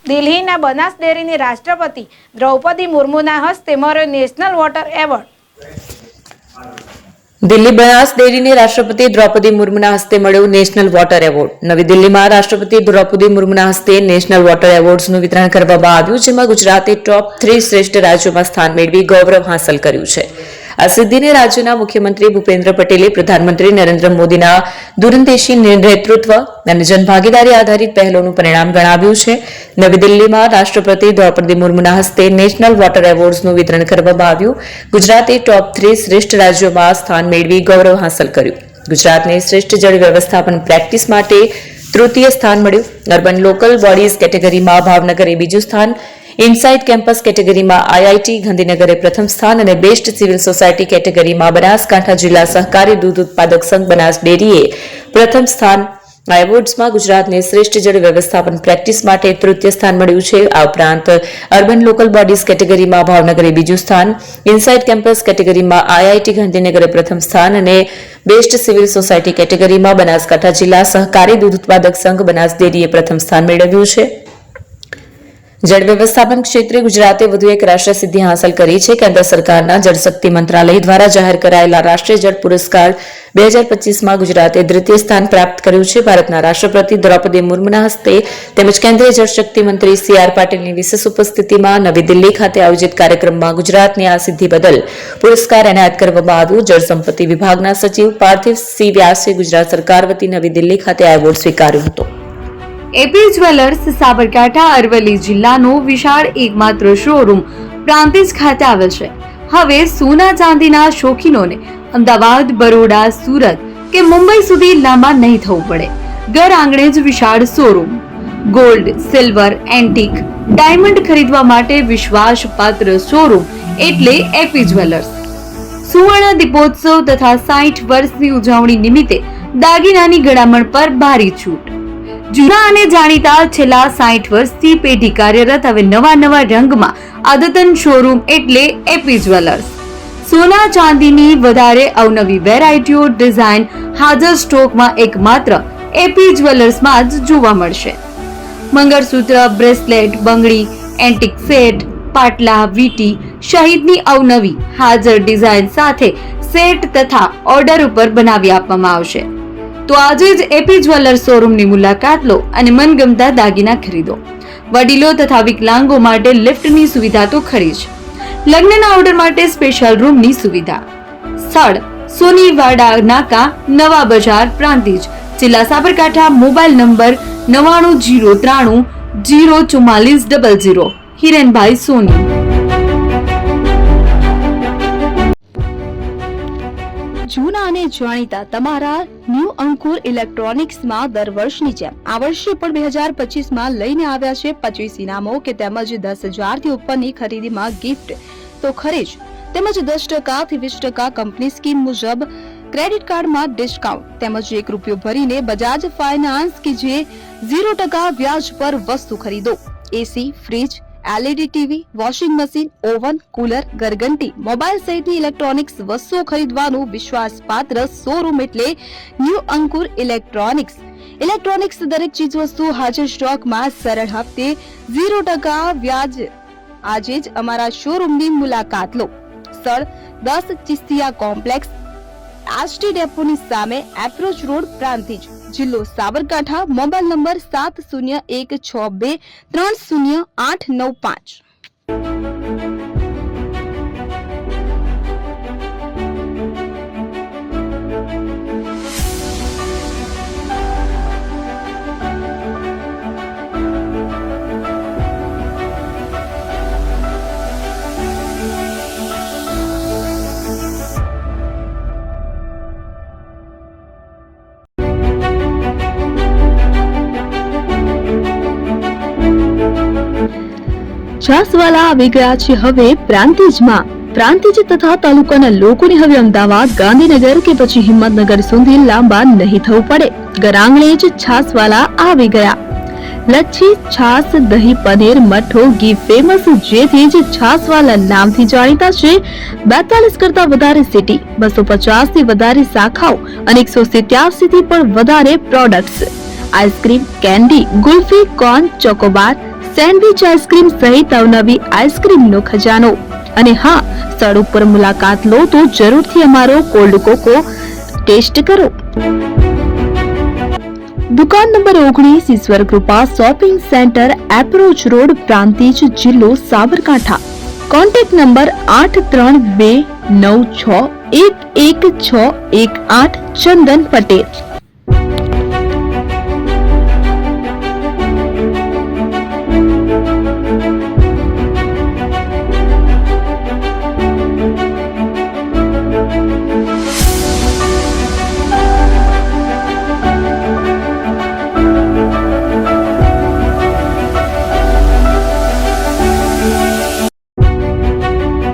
દિલ્હીના બનાસ ડેરીની રાષ્ટ્રપતિ દ્રૌપદી મુર્મુના હસ્તે મળ્યો national water award. Delhi Banas ડેરીને રાષ્ટ્રપતિ દ્રૌપદી મુર્મુના હસ્તે મળ્યો નેશનલ વોટર એવોર્ડ। નવી દિલ્હીમાં રાષ્ટ્રપતિ દ્રૌપદી મુર્મુના હસ્તે નેશનલ વોટર એવોર્ડ્સનું વિતરણ કરવામાં આવ્યું, જેમાં ગુજરાતે ટોપ 3 શ્રેષ્ઠ રાજ્યોમાં સ્થાન મેળવી ગૌરવ હાંસલ કર્યું છે। આ સિદ્ધિને રાજ્યના મુખ્યમંત્રી ભૂપેન્દ્ર પટેલે પ્રધાનમંત્રી નરેન્દ્ર મોદીના દૂરંદેશી નેતૃત્વ અને જનભાગીદારી આધારિત પહેલોનું પરિણામ ગણાવ્યું છે। નવી દિલ્હીમાં રાષ્ટ્રપતિ દ્રૌપદી મુર્મુના હસ્તે નેશનલ વોટર એવોર્ડ્સનું વિતરણ કરવામાં આવ્યું। ગુજરાતે ટોપ 3 શ્રેષ્ઠ રાજ્યોમાં સ્થાન મેળવી ગૌરવ હાંસલ કર્યું। ગુજરાતને શ્રેષ્ઠ જળ વ્યવસ્થાપન પ્રેક્ટિસ માટે તૃતીય સ્થાન મળ્યું। અર્બન લોકલ બોડીઝ કેટેગરીમાં ભાવનગરે બીજું સ્થાન, ઇનસાઇડ કેમ્પસ કેટેગરીમાં આઈઆઈટી ગાંધીનગરે પ્રથમ સ્થાન અને બેસ્ટ સિવિલ સોસાયટી કેટેગરીમાં બનાસકાંઠા જિલ્લા સહકારી દૂધ ઉત્પાદક સંઘ બનાસ ડેરીએ પ્રથમ સ્થાન। આ એવોર્ડ્સમાં ગુજરાતને શ્રેષ્ઠ જળ વ્યવસ્થાપન પ્રેક્ટિસ માટે તૃતીય સ્થાન મળ્યું છે। આ ઉપરાંત અર્બન લોકલ બોડીઝ કેટેગરીમાં ભાવનગરે બીજું સ્થાન, ઇનસાઇડ કેમ્પસ કેટેગરીમાં આઈઆઈટી ગાંધીનગરે પ્રથમ સ્થાન અને બેસ્ટ સિવિલ સોસાયટી કેટેગરીમાં બનાસકાંઠા જિલ્લા સહકારી દૂધ ઉત્પાદક સંઘ બનાસ ડેરીએ પ્રથમ સ્થાન મેળવ્યું છે। જળ વ્યવસ્થાપન ક્ષેત્રે ગુજરાતે વધુ એક રાષ્ટ્રીય સિદ્ધિ હાંસલ કરી છે। કેન્દ્ર સરકારના જળશક્તિ મંત્રાલય દ્વારા જાહેર કરાયેલા રાષ્ટ્રીય જળ પુરસ્કાર 2025માં ગુજરાતે દ્વિતીય સ્થાન પ્રાપ્ત કર્યું છે। ભારતના રાષ્ટ્રપતિ દ્રૌપદી મુર્મુના હસ્તે તેમજ કેન્દ્રીય જળશક્તિ મંત્રી CR પાટીલની વિશેષ ઉપસ્થિતિમાં નવી દિલ્હી ખાતે આયોજિત કાર્યક્રમમાં ગુજરાતની આ સિદ્ધિ બદલ પુરસ્કાર એનાયત કરવામાં આવ્યો। જળ સંપત્તિ વિભાગના સચિવ પાર્થિવ સી વ્યાસે ગુજરાત સરકાર વતી નવી દિલ્હી ખાતે આ એવોર્ડ સ્વીકાર્યો હતો। એપી જ્વેલર્સ સાબરકાંઠા અરવલ્લી જિલ્લાનો વિશાળ એકમાત્ર શોરૂમ પ્રાંતિજ ખાતે આવેલ છે। હવે સોના ચાંદીના શોખીનોને અમદાવાદ, બરોડા, સુરત કે મુંબઈ સુધી લાંબા નહીં થવું પડે। ઘર આંગણે જ વિશાળ showroom. Gold, silver, antique, diamond ખરીદવા માટે વિશ્વાસપાત્ર શોરૂમ એટલે એપી જ્વેલર્સ। સુવર્ણ દીપોત્સવ તથા 60 વર્ષની ઉજવણી નિમિત્તે દાગીનાની ગળામણ પર ભારી છૂટ। જૂના અને જાણીતા છેલ્લા 60 વર્ષથી પેઢી કાર્યરત હવે નવા રંગમાં અદ્યતન શોરૂમ એટલે એપી જ્વેલર્સ। સોના ચાંદીની વધારે અવનવી વેરાયટીઓ, ડિઝાઇન હાજર સ્ટોકમાં એકમાત્ર એપી જ્વેલર્સમાં જ જોવા મળશે। મંગળસૂત્ર, બ્રેસલેટ, બંગડી, એન્ટિક સેટ, પાટલા, વીટી સહિતની અવનવી હાજર ડિઝાઇન સાથે સેટ તથા ઓર્ડર ઉપર બનાવી આપવામાં આવશે। તો આજે જ એપી જ્વેલર્સ શોરૂમની મુલાકાત લો અને મનગમતા દાગીના ખરીદો। વડીલો તથા વિકલાંગો માટે લિફ્ટની સુવિધા તો ખરી જ, લગ્નના ઓર્ડર માટે સ્પેશિયલ રૂમની સુવિધા। સ્થળ સોનીવાડા નાકા, નવા બજાર, પ્રાંતિજ, જિલ્લા સાબરકાંઠા। Mobile number 9903 04400। હિરેનભાઈ સોની। જૂના અને જાણીતા તમારા ન્યૂ અંકુર ઇલેક્ટ્રોનિક્સમાં દર વર્ષની જેમ આ વર્ષે પણ 2025માં લઈને આવ્યા છે 25 ઇનામો કે તેમજ 10,000 થી ઉપરની ખરીદીમાં ગિફ્ટ તો ખરી જ, તેમજ 10% થી 20% કંપની સ્કીમ મુજબ ક્રેડિટ કાર્ડમાં ડિસ્કાઉન્ટ તેમજ ₹1 ભરીને બજાજ ફાઇનાન્સ કે જે 0% વ્યાજ પર વસ્તુ ખરીદો। AC, fridge, LED TV, washing machine, oven, cooler, ગરગંટી, મોબાઈલ સહિતની ઇલેક્ટ્રોનિક્સ વસ્તુઓ ખરીદવાનું વિશ્વાસપાત્ર શોરૂમ એટલે ન્યૂ અંકુર ઇલેક્ટ્રોનિક્સ। ઇલેક્ટ્રોનિક્સ દરેક ચીજ વસ્તુ હાજર સ્ટોકમાં સરળ હપ્તે 0% વ્યાજ। આજે જ અમારા શોરૂમની મુલાકાત લો। સ્થળ 10 ચિસ્તિયા કોમ્પ્લેક્સ, આરટી ડેપોની સામે, એપ્રોચ રોડ, પ્રાંતિજ, જિલ્લો સાબરકાંઠા। Mobile number 7016230895। છાસવાલા આવી ગયા છે હવે પ્રાંતિજમાં। પ્રાંતિજ તથા તાલુકાના લોકોને હવે અમદાવાદ, ગાંધીનગર કે પછી હિંમતનગર સુધી લાંબા નહીં થવું પડે। ઘર આંગણે જ છાસવાલા આવી ગયા। લચ્છી, છાસ, દહીં, પનીર, મઠો, ઘી ફેમસ, જેથી જ છાસવાલા નામથી જાણીતા છે। 42 કરતા વધારે સિટી, 250 થી વધારે શાખાઓ અને 187 થી પણ વધારે products. Ice cream, candy, kulfi, corn, Chocobar, sandwich ice cream સહિત અવનવી આઈસ્ક્રીમનો ખજાનો. અને હા, સ્થળ ઉપર મુલાકાત લો તો જરૂરથી અમારો કોલ્ડ કોકો ટેસ્ટ કરો. દુકાન number 19, Ishwar Krupa shopping centre, approach road, Prantij, જિલ્લો સાબરકાંઠા. Contact number 8329611618, Chandan Patel.